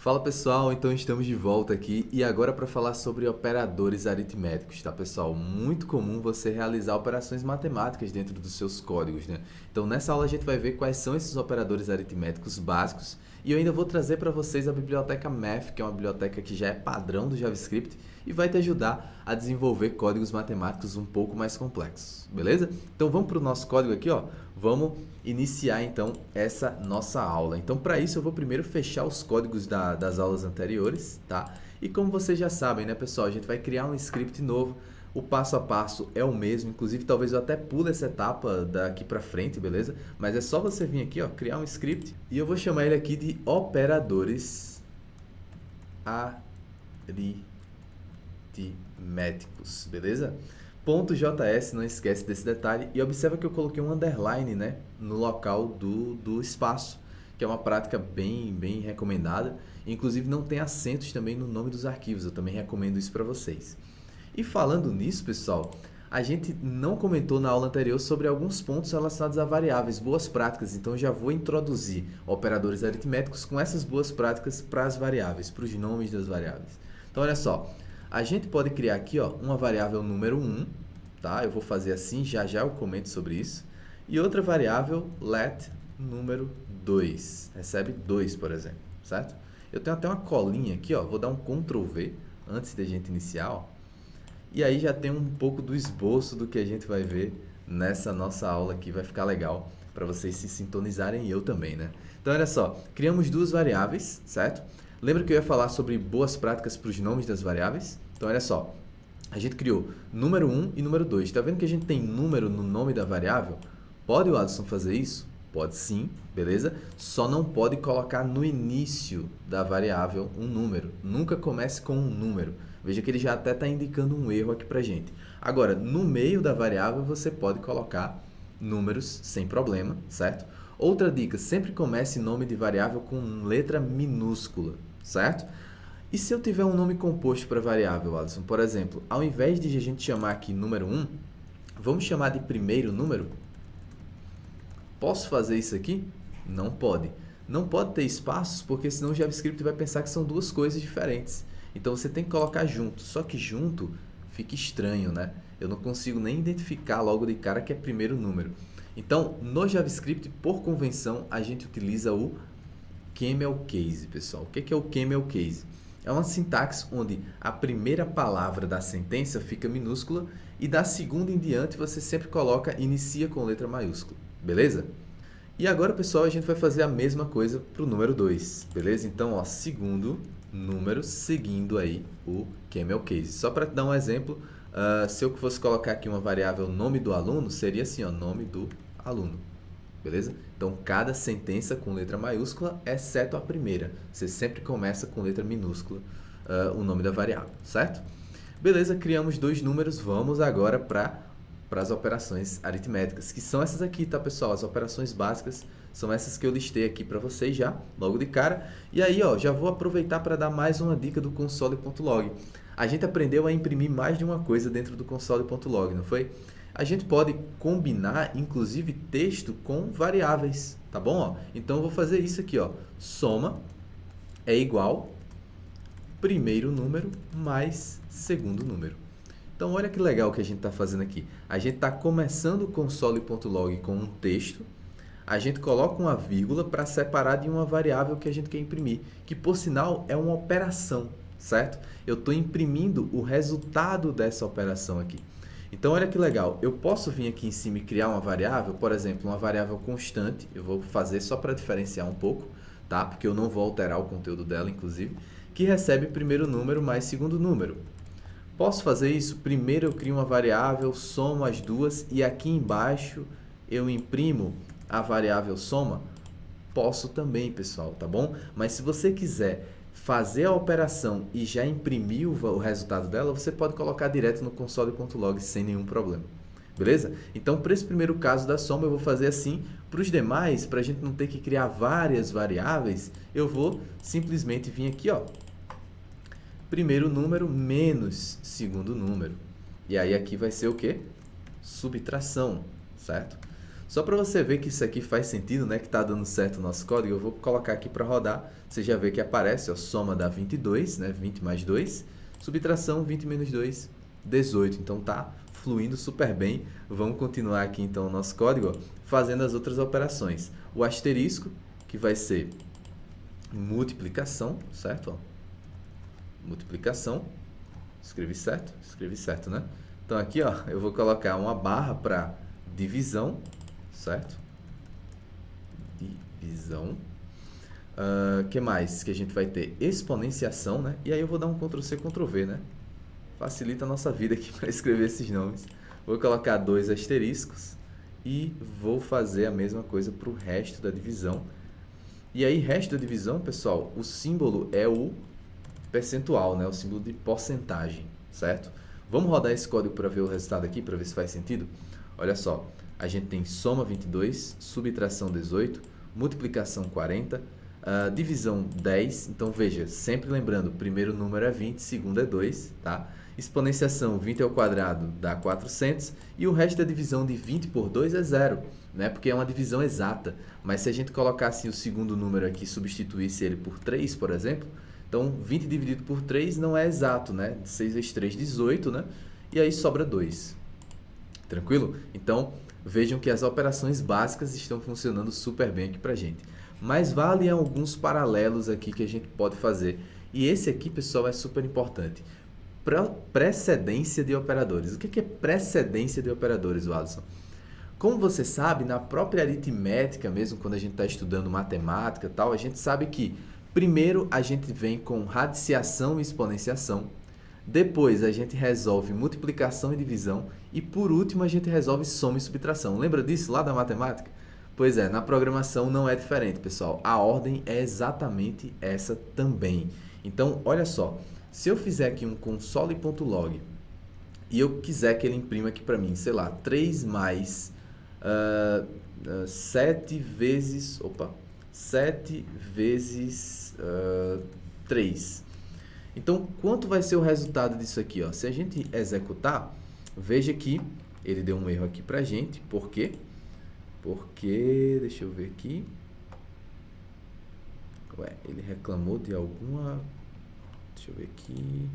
Fala pessoal, então estamos de volta aqui e agora para falar sobre operadores aritméticos, tá pessoal? Muito comum você realizar operações matemáticas dentro dos seus códigos, né? Então nessa aula a gente vai ver quais são esses operadores aritméticos básicos e eu ainda vou trazer para vocês a biblioteca Math, que é uma biblioteca que já é padrão do JavaScript e vai te ajudar a desenvolver códigos matemáticos um pouco mais complexos, beleza? Então vamos para o nosso código aqui, ó. Vamos iniciar então essa nossa aula. Então para isso eu vou primeiro fechar os códigos das aulas anteriores, tá? E como vocês já sabem, né pessoal, a gente vai criar um script novo. O passo a passo é o mesmo, inclusive talvez eu até pule essa etapa daqui para frente, beleza? Mas é só você vir aqui, ó, criar um script e eu vou chamar ele aqui de operadores aritméticos, beleza? .js, não esquece desse detalhe, e observa que eu coloquei um underline, né, no local do espaço, que é uma prática bem recomendada. Inclusive não tem acentos também no nome dos arquivos, eu também recomendo isso para vocês. E falando nisso, pessoal, a gente não comentou na aula anterior sobre alguns pontos relacionados a variáveis, boas práticas, então eu já vou introduzir operadores aritméticos com essas boas práticas para as variáveis, para os nomes das variáveis. Então olha só, a gente pode criar aqui, ó, uma variável número 1, tá? Eu vou fazer assim, já eu comento sobre isso. E outra variável let número 2, recebe 2, por exemplo, certo? Eu tenho até uma colinha aqui, ó, vou dar um Ctrl V antes da gente iniciar, ó. E aí já tem um pouco do esboço do que a gente vai ver nessa nossa aula aqui, vai ficar legal para vocês se sintonizarem e eu também, né? Então olha só, criamos duas variáveis, certo? Lembra que eu ia falar sobre boas práticas para os nomes das variáveis? Então olha só, a gente criou número 1 e número 2. Está vendo que a gente tem número no nome da variável? Pode o Alisson fazer isso? Pode sim, beleza? Só não pode colocar no início da variável um número. Nunca comece com um número. Veja que ele já até está indicando um erro aqui para a gente. Agora, no meio da variável você pode colocar números sem problema, certo? Outra dica, sempre comece nome de variável com letra minúscula, certo? E se eu tiver um nome composto para variável, Alisson? Por exemplo, ao invés de a gente chamar aqui número 1, vamos chamar de primeiro número? Posso fazer isso aqui? Não pode. Não pode ter espaços, porque senão o JavaScript vai pensar que são duas coisas diferentes. Então você tem que colocar junto, só que junto fica estranho, né? Eu não consigo nem identificar logo de cara que é primeiro número. Então, no JavaScript, por convenção, a gente utiliza o camel case, pessoal. O que é o camel case? É uma sintaxe onde a primeira palavra da sentença fica minúscula e da segunda em diante você sempre coloca, inicia com letra maiúscula, beleza? E agora, pessoal, a gente vai fazer a mesma coisa para o número 2, beleza? Então, ó, segundo número seguindo aí o camel case. Só para dar um exemplo, se eu fosse colocar aqui uma variável nome do aluno, seria assim, ó, nome do aluno, beleza? Então, cada sentença com letra maiúscula, exceto a primeira. Você sempre começa com letra minúscula o nome da variável, certo? Beleza, criamos dois números, vamos agora para as operações aritméticas, que são essas aqui, tá, pessoal? As operações básicas são essas que eu listei aqui para vocês já, logo de cara. E aí, ó, já vou aproveitar para dar mais uma dica do console.log. A gente aprendeu a imprimir mais de uma coisa dentro do console.log, não foi? A gente pode combinar, inclusive, texto com variáveis, tá bom? Ó, então, eu vou fazer isso aqui, ó. Soma é igual primeiro número mais segundo número. Então, olha que legal que a gente está fazendo aqui. A gente está começando o console.log com um texto, a gente coloca uma vírgula para separar de uma variável que a gente quer imprimir, que, por sinal, é uma operação, certo? Eu estou imprimindo o resultado dessa operação aqui. Então, olha que legal. Eu posso vir aqui em cima e criar uma variável, por exemplo, uma variável constante. Eu vou fazer só para diferenciar um pouco, tá? Porque eu não vou alterar o conteúdo dela, inclusive, que recebe primeiro número mais segundo número. Posso fazer isso? Primeiro eu crio uma variável, somo as duas e aqui embaixo eu imprimo a variável soma? Posso também, pessoal, tá bom? Mas se você quiser fazer a operação e já imprimir o resultado dela, você pode colocar direto no console.log sem nenhum problema. Beleza? Então, para esse primeiro caso da soma, eu vou fazer assim. Para os demais, para a gente não ter que criar várias variáveis, eu vou simplesmente vir aqui, ó, primeiro número menos segundo número. E aí aqui vai ser o quê? Subtração, certo? Só para você ver que isso aqui faz sentido, né, que está dando certo o nosso código, eu vou colocar aqui para rodar. Você já vê que aparece, ó, soma dá 22, né, 20 mais 2, subtração 20 menos 2, 18. Então tá fluindo super bem. Vamos continuar aqui então o nosso código, ó, fazendo as outras operações. O asterisco, que vai ser multiplicação, certo? Ó, multiplicação, escrevi certo, né? Então aqui, ó, eu vou colocar uma barra para divisão, certo? Divisão. Que mais que a gente vai ter? Exponenciação, né? E aí eu vou dar um Ctrl+C, Ctrl+V, né? Facilita a nossa vida aqui para escrever esses nomes. Vou colocar 2 asteriscos e vou fazer a mesma coisa para o resto da divisão. E aí, resto da divisão, pessoal, o símbolo é o percentual, né? O símbolo de porcentagem, certo? Vamos rodar esse código para ver o resultado aqui, para ver se faz sentido? Olha só, a gente tem soma 22, subtração 18, multiplicação 40, divisão 10. Então, veja, sempre lembrando, o primeiro número é 20, segundo é 2, tá? Exponenciação, 20 ao quadrado dá 400, e o resto da divisão de 20 por 2 é 0, né? Porque é uma divisão exata. Mas se a gente colocasse o segundo número aqui e substituísse ele por 3, por exemplo, então 20 dividido por 3 não é exato, né? 6 vezes 3, 18, né? E aí sobra 2. Tranquilo? Então, vejam que as operações básicas estão funcionando super bem aqui pra gente. Mas valem alguns paralelos aqui que a gente pode fazer. E esse aqui, pessoal, é super importante. Precedência de operadores. O que é precedência de operadores, Alisson? Como você sabe, na própria aritmética, mesmo quando a gente está estudando matemática e tal, a gente sabe que primeiro a gente vem com radiciação e exponenciação, depois a gente resolve multiplicação e divisão e por último a gente resolve soma e subtração. Lembra disso lá da matemática? Pois é, na programação não é diferente, pessoal. A ordem é exatamente essa também. Então, olha só. Se eu fizer aqui um console.log e eu quiser que ele imprima aqui para mim, sei lá, 3 mais 7 vezes 3. Então, quanto vai ser o resultado disso aqui? Ó? Se a gente executar, veja que ele deu um erro aqui para a gente. Por quê? Porque, deixa eu ver aqui. Ué, ele reclamou de alguma... Deixa eu ver aqui.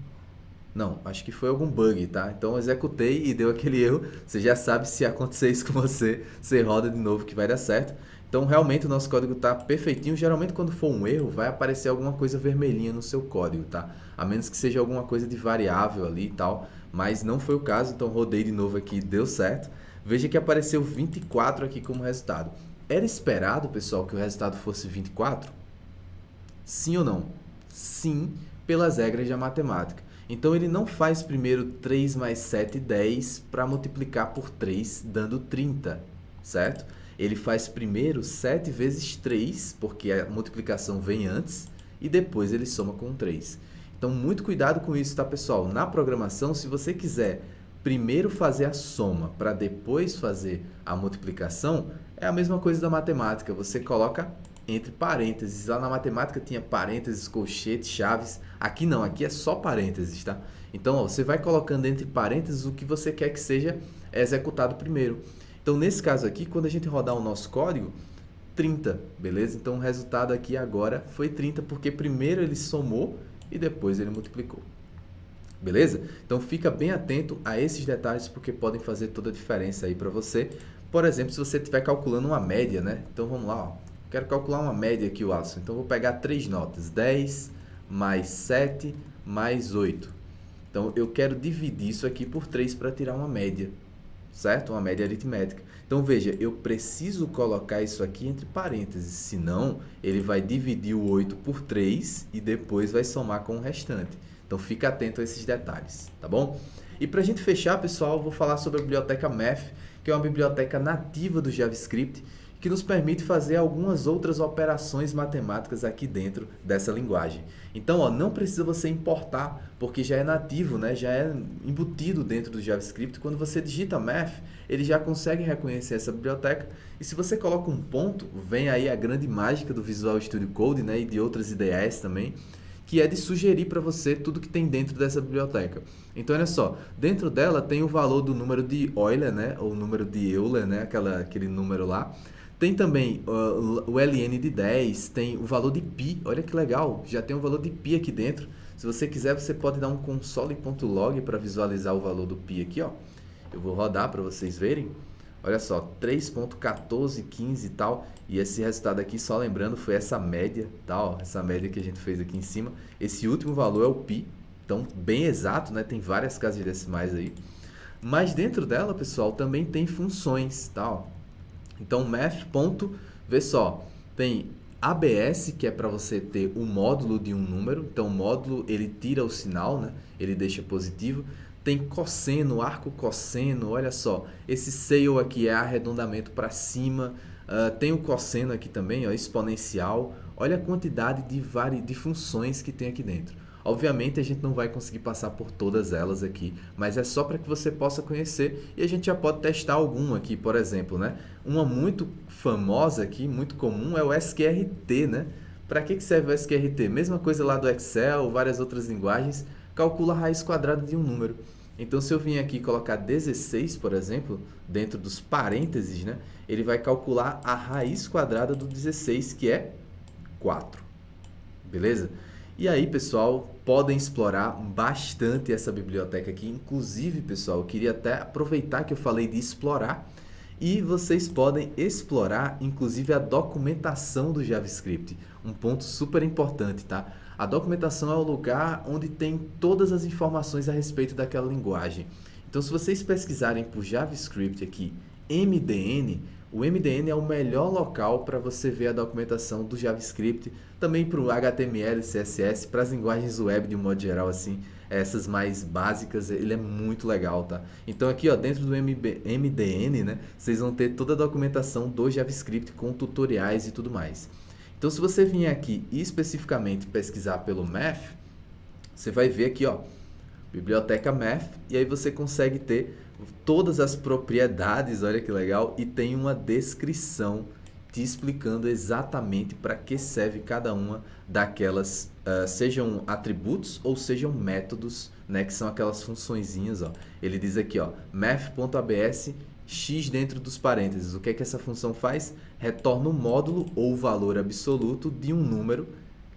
Não, acho que foi algum bug, tá? Então eu executei e deu aquele erro. Você já sabe, se acontecer isso com você, você roda de novo que vai dar certo. Então realmente o nosso código está perfeitinho. Geralmente quando for um erro, vai aparecer alguma coisa vermelhinha no seu código, tá? A menos que seja alguma coisa de variável ali e tal. Mas não foi o caso, então rodei de novo aqui e deu certo. Veja que apareceu 24 aqui como resultado. Era esperado, pessoal, que o resultado fosse 24? Sim ou não? Sim, pelas regras da matemática. Então, ele não faz primeiro 3 mais 7, 10, para multiplicar por 3, dando 30, certo? Ele faz primeiro 7 vezes 3, porque a multiplicação vem antes, e depois ele soma com 3. Então, muito cuidado com isso, tá, pessoal? Na programação, se você quiser primeiro fazer a soma para depois fazer a multiplicação, é a mesma coisa da matemática. Você coloca entre parênteses. Lá na matemática tinha parênteses, colchetes, chaves. Aqui não, aqui é só parênteses, tá? Então, ó, você vai colocando entre parênteses o que você quer que seja executado primeiro. Então, nesse caso aqui, quando a gente rodar o nosso código, 30, beleza? Então, o resultado aqui agora foi 30, porque primeiro ele somou e depois ele multiplicou. Beleza? Então, fica bem atento a esses detalhes, porque podem fazer toda a diferença aí para você. Por exemplo, se você estiver calculando uma média, né? Então, vamos lá, ó. Quero calcular uma média aqui, Alisson. Então, vou pegar 3 notas. 10 mais 7 mais 8. Então, eu quero dividir isso aqui por 3 para tirar uma média, certo? Uma média aritmética. Então, veja, eu preciso colocar isso aqui entre parênteses, senão ele vai dividir o 8 por 3 e depois vai somar com o restante. Então, fica atento a esses detalhes, tá bom? E para a gente fechar, pessoal, eu vou falar sobre a biblioteca Math, que é uma biblioteca nativa do JavaScript, que nos permite fazer algumas outras operações matemáticas aqui dentro dessa linguagem. Então, ó, não precisa você importar, porque já é nativo, né? Já é embutido dentro do JavaScript. Quando você digita Math, ele já consegue reconhecer essa biblioteca. E se você coloca um ponto, vem aí a grande mágica do Visual Studio Code, né? E de outras IDEs também, que é de sugerir para você tudo que tem dentro dessa biblioteca. Então, olha só, dentro dela tem o valor do número de Euler, né, ou número de Euler, né, aquele número lá. Tem também o ln de 10, tem o valor de π, olha que legal, já tem o valor de π aqui dentro. Se você quiser, você pode dar um console.log para visualizar o valor do π aqui, ó. Eu vou rodar para vocês verem. Olha só, 3.1415 e tal, e esse resultado aqui, só lembrando, foi essa média, tal, essa média que a gente fez aqui em cima. Esse último valor é o π, então bem exato, né? Tem várias casas decimais aí. Mas dentro dela, pessoal, também tem funções, tal. Então, math. Vê só, tem ABS, que é para você ter o módulo de um número. Então, o módulo, ele tira o sinal, né? Ele deixa positivo. Tem cosseno, arco cosseno, olha só. Esse scale aqui é arredondamento para cima. Tem o cosseno aqui também, ó, exponencial. Olha a quantidade de funções que tem aqui dentro. Obviamente a gente não vai conseguir passar por todas elas aqui, mas é só para que você possa conhecer e a gente já pode testar algum aqui, por exemplo, né? Uma muito famosa aqui, muito comum, é o sqrt, né? Para que serve o sqrt? Mesma coisa lá do Excel, várias outras linguagens, calcula a raiz quadrada de um número. Então, se eu vim aqui colocar 16, por exemplo, dentro dos parênteses, né? Ele vai calcular a raiz quadrada do 16, que é 4. Beleza? E aí, pessoal, podem explorar bastante essa biblioteca aqui. Inclusive, pessoal, eu queria até aproveitar que eu falei de explorar. E vocês podem explorar, inclusive, a documentação do JavaScript. Um ponto super importante, tá? A documentação é o lugar onde tem todas as informações a respeito daquela linguagem. Então, se vocês pesquisarem por JavaScript aqui, MDN, o MDN é o melhor local para você ver a documentação do JavaScript, também para o HTML, CSS, para as linguagens web de um modo geral, assim, essas mais básicas, ele é muito legal, tá? Então aqui, ó, dentro do MDN, né, vocês vão ter toda a documentação do JavaScript com tutoriais e tudo mais. Então, se você vier aqui e especificamente pesquisar pelo Math, você vai ver aqui, ó, biblioteca Math, e aí você consegue ter todas as propriedades, olha que legal, e tem uma descrição te explicando exatamente para que serve cada uma daquelas, sejam atributos ou sejam métodos, né, que são aquelas funçõezinhas, ó. Ele diz aqui, ó, math.abs x dentro dos parênteses. O que é que essa função faz? Retorna o módulo ou valor absoluto de um número,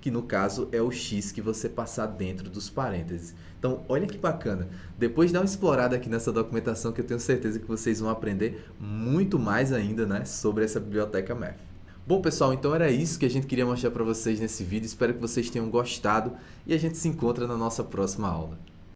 que no caso é o x que você passar dentro dos parênteses. Então, olha que bacana. Depois dá uma explorada aqui nessa documentação que eu tenho certeza que vocês vão aprender muito mais ainda, né, sobre essa biblioteca Math. Bom, pessoal, então era isso que a gente queria mostrar para vocês nesse vídeo. Espero que vocês tenham gostado e a gente se encontra na nossa próxima aula.